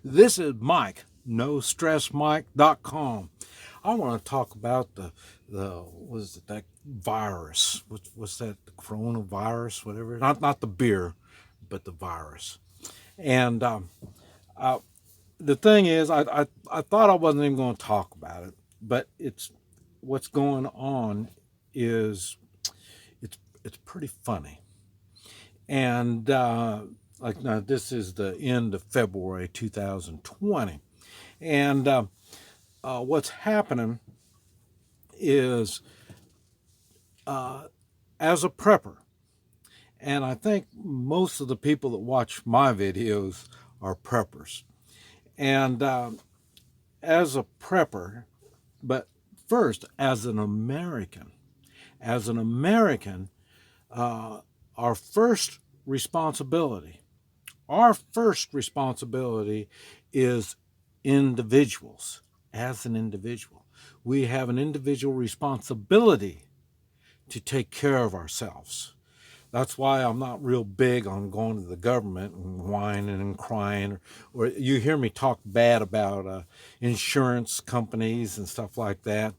This is Mike, NoStressMike.com. I want to talk about the was it that virus? Was that the coronavirus? Whatever. Not the beer, but the virus. And uh, the thing is, I thought I wasn't even going to talk about it, but it's what's going on is it's pretty funny. And like now, this is the end of February 2020, and what's happening is as a prepper, and I think most of the people that watch my videos are preppers, and as a prepper, but first as an American, uh, our first responsibility our first responsibility is individuals. As an individual, we have an individual responsibility to take care of ourselves. That's why I'm not real big on going to the government and whining and crying, or you hear me talk bad about insurance companies and stuff like that.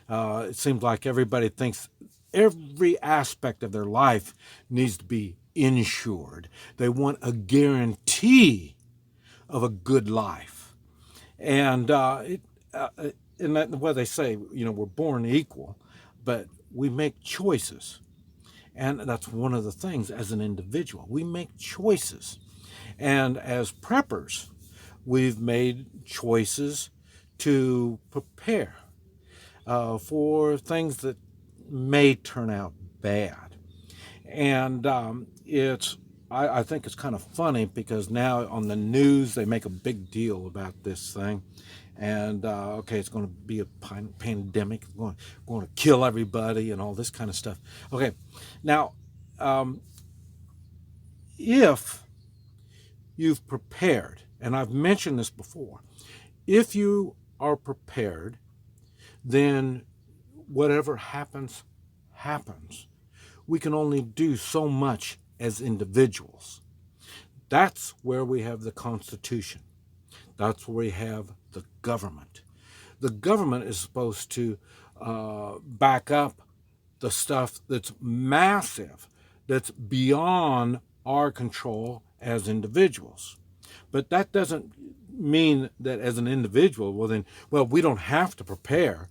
It seems like everybody thinks every aspect of their life needs to be insured. They want a guarantee of a good life. And and that, what they say, we're born equal, but we make choices. And that's one of the things as an individual. We make choices. And as preppers, we've made choices to prepare for things that may turn out bad. And I think it's kind of funny because now on the news they make a big deal about this thing, and okay, it's going to be a pandemic, going to kill everybody and all this kind of stuff. Okay, now um, if you've prepared, and I've mentioned this before, if you are prepared, then whatever happens, happens. We can only do so much as individuals. That's where we have the Constitution. That's where we have the government. The government is supposed to back up the stuff that's massive, that's beyond our control as individuals. But that doesn't mean that as an individual, we don't have to prepare.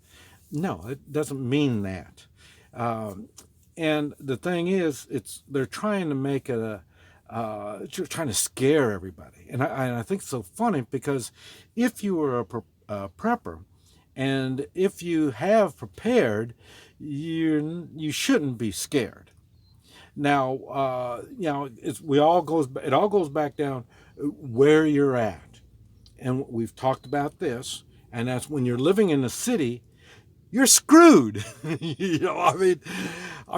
No, it doesn't mean that. Um, and the thing is, they're trying to make it trying to scare everybody. And I think it's so funny because if you were a prepper, and if you have prepared, you shouldn't be scared. Now, it all goes back down where you're at, and we've talked about this, and that's when you're living in the city, you're screwed. I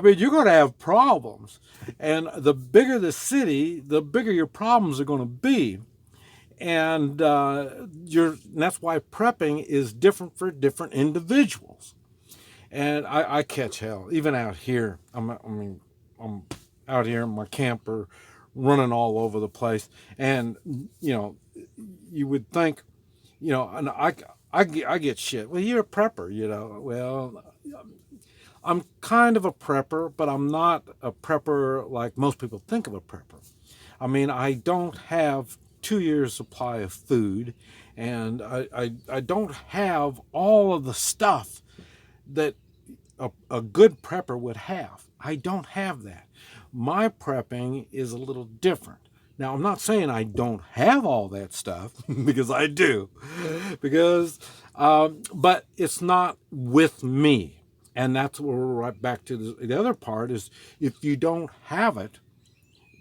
mean, you're going to have problems, and the bigger the city, the bigger your problems are going to be, and that's why prepping is different for different individuals. And I catch hell even out here. I'm out here in my camper, running all over the place, and you know, you would think, and I get shit. Well, you're a prepper, Well, I'm kind of a prepper, but I'm not a prepper like most people think of a prepper. I mean, I don't have 2 years supply of food, and I don't have all of the stuff that a good prepper would have. I don't have that. My prepping is a little different. Now, I'm not saying I don't have all that stuff because I do, but it's not with me. And that's where we're right back to the other part is if you don't have it,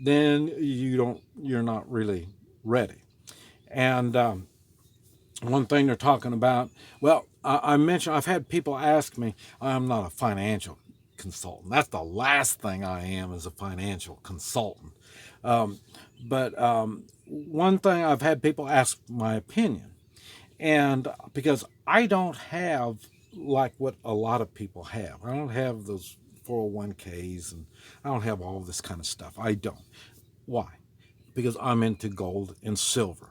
then you're not really ready. And one thing they're talking about, well, I mentioned, I've had people ask me, I'm not a financial consultant. That's the last thing I am, is a financial consultant. Um, but one thing, I've had people ask my opinion, and because I don't have like what a lot of people have, I don't have those 401ks, and I don't have all this kind of stuff. I don't. Why? because I'm into gold and silver.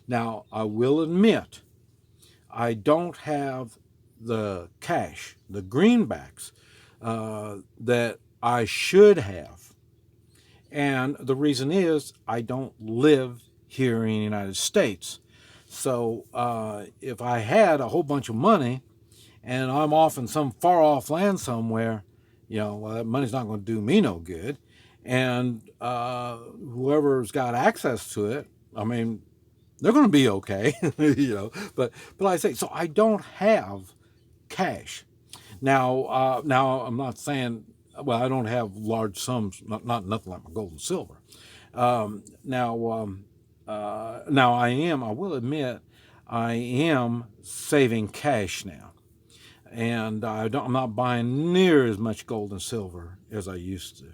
Now, I will admit, I don't have the cash, the greenbacks that I should have. And the reason is I don't live here in the United States. So if I had a whole bunch of money and I'm off in some far off land somewhere, well, that money's not going to do me no good. And whoever's got access to it, I mean, they're going to be okay, But like I say, so I don't have cash. Now I'm not saying, well, I don't have large sums, not nothing like my gold and silver. Now I will admit, I am saving cash now, and I'm not buying near as much gold and silver as I used to.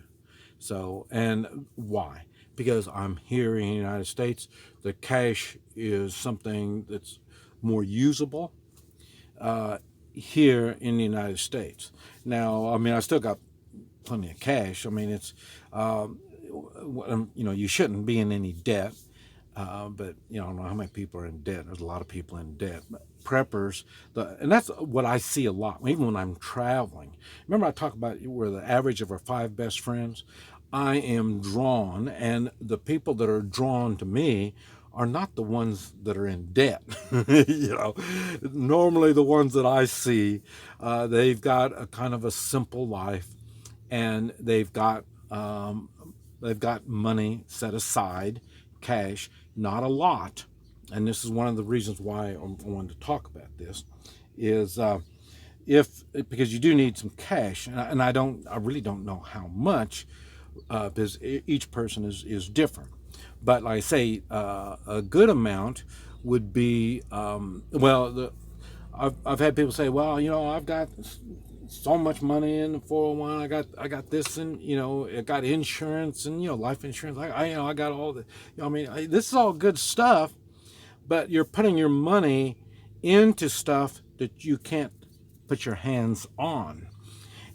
So, and why? Because I'm here in the United States. The cash is something that's more usable here in the United States. Now, I mean, I still got plenty of cash. I mean, it's, you shouldn't be in any debt. But I don't know how many people are in debt. There's a lot of people in debt. But preppers, and that's what I see a lot, even when I'm traveling. Remember I talked about we're the average of our 5 best friends? I am drawn, and the people that are drawn to me are not the ones that are in debt. Normally the ones that I see, they've got a kind of a simple life, and they've got money set aside, cash, not a lot. And this is one of the reasons why I wanted to talk about this, is because you do need some cash, and I really don't know how much, because each person is different. But like I say, a good amount would be, I've had people say, well, I've got so much money in the 401. I got this, and I got insurance, and life insurance. I got all the. This is all good stuff, but you're putting your money into stuff that you can't put your hands on.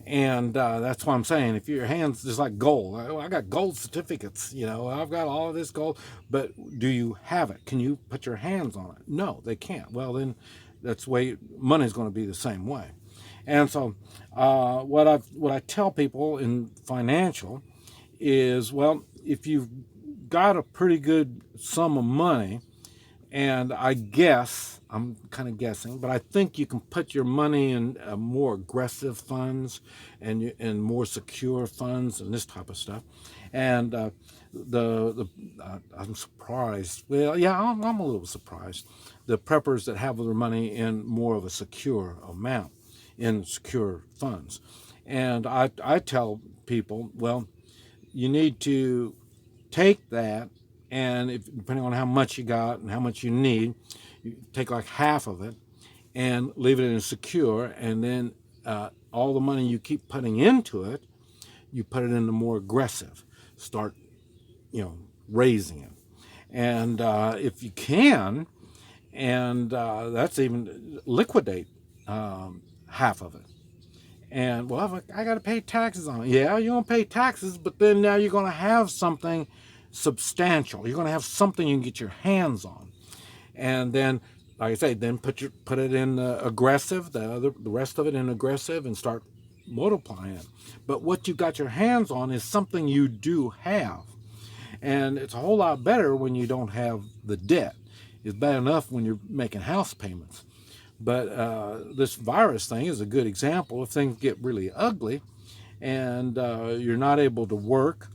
And that's what I'm saying. If your hands just like gold, I got gold certificates, I've got all of this gold, but do you have it? Can you put your hands on it? No, they can't. Well, then that's the way money's going to be the same way. And so what I tell people in financial is, well, if you've got a pretty good sum of money, and I'm kind of guessing, but I think you can put your money in more aggressive funds and more secure funds and this type of stuff. And I'm surprised. Well, yeah, I'm a little surprised. The preppers that have their money in more of a secure amount, in secure funds. And I tell people, well, you need to take that, and depending on how much you got and how much you need, you take like half of it and leave it in secure, and then all the money you keep putting into it, you put it into more aggressive. Start, raising it, and if you can, and that's even liquidate half of it. And well, I got to pay taxes on it. Yeah, you're gonna pay taxes, but then now you're gonna have something substantial. You're gonna have something you can get your hands on, and then, like I say, then put it in aggressive. The rest of it in aggressive, and start multiplying it. But what you got your hands on is something you do have, and it's a whole lot better when you don't have the debt. It's bad enough when you're making house payments. But this virus thing is a good example. If things get really ugly and you're not able to work,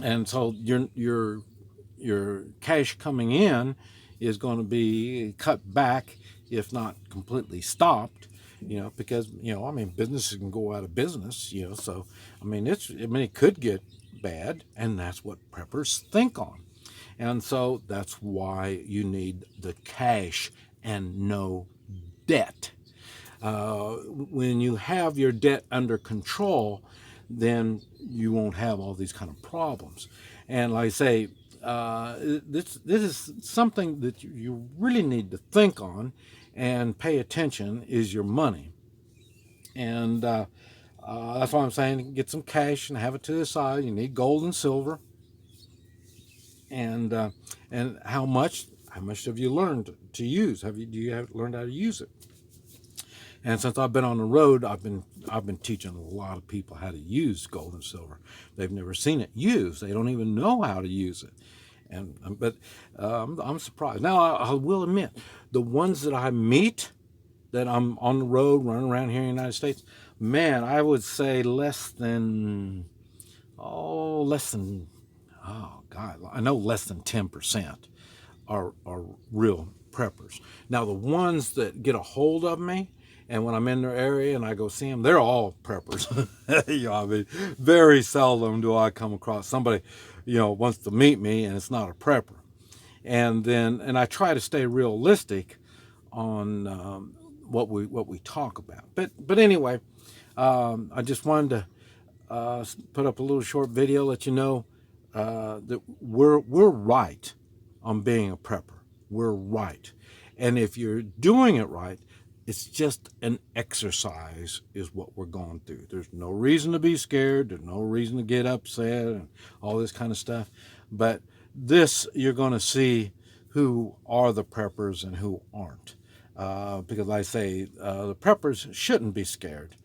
and so your cash coming in is going to be cut back, if not completely stopped, because businesses can go out of business, so it could get bad, and that's what preppers think on. And so that's why you need the cash and no debt. When you have your debt under control, then you won't have all these kind of problems. And like I say, this is something that you really need to think on and pay attention, is your money. And that's why I'm saying get some cash and have it to the side. You need gold and silver. and how much have you learned to use? Do you have learned how to use it? And since I've been on the road, I've been teaching a lot of people how to use gold and silver. They've never seen it used. They don't even know how to use it. But I'm surprised. Now I will admit, the ones that I meet, that I'm on the road running around here in the United States, man, I would say less than oh God, I know less than 10% are real preppers. Now the ones that get a hold of me, and when I'm in their area and I go see them, they're all preppers. I mean, very seldom do I come across somebody, wants to meet me and it's not a prepper. And I try to stay realistic on what we talk about. But anyway, I just wanted to put up a little short video, let you know that we're right on being a prepper. We're right. And if you're doing it right, it's just an exercise is what we're going through. There's no reason to be scared. There's no reason to get upset and all this kind of stuff. But this, you're going to see who are the preppers and who aren't. Because like I say, the preppers shouldn't be scared.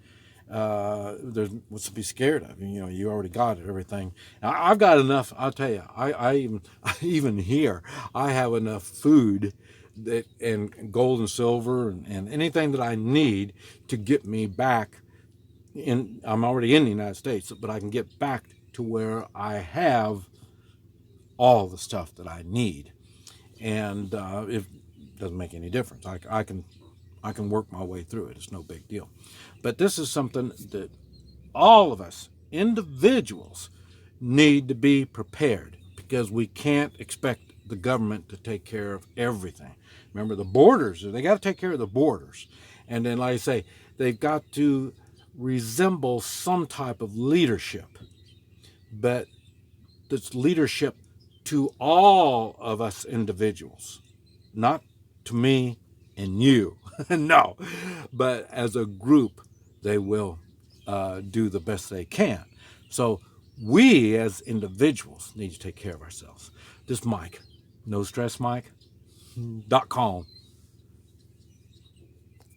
There's what's to be scared of. You already got it, everything. I've got enough. I'll tell you. I even here, I have enough food and gold and silver and anything that I need to get me back in. I'm already in the United States, but I can get back to where I have all the stuff that I need, and it doesn't make any difference. I can work my way through it. It's no big deal. But this is something that all of us individuals need to be prepared, because we can't expect the government to take care of everything. Remember, the borders, they got to take care of the borders. And then, like I say, they've got to resemble some type of leadership. But it's leadership to all of us individuals, not to me and you. No, but as a group, they will do the best they can. So we as individuals need to take care of ourselves. This Mike, no stress Mike.com.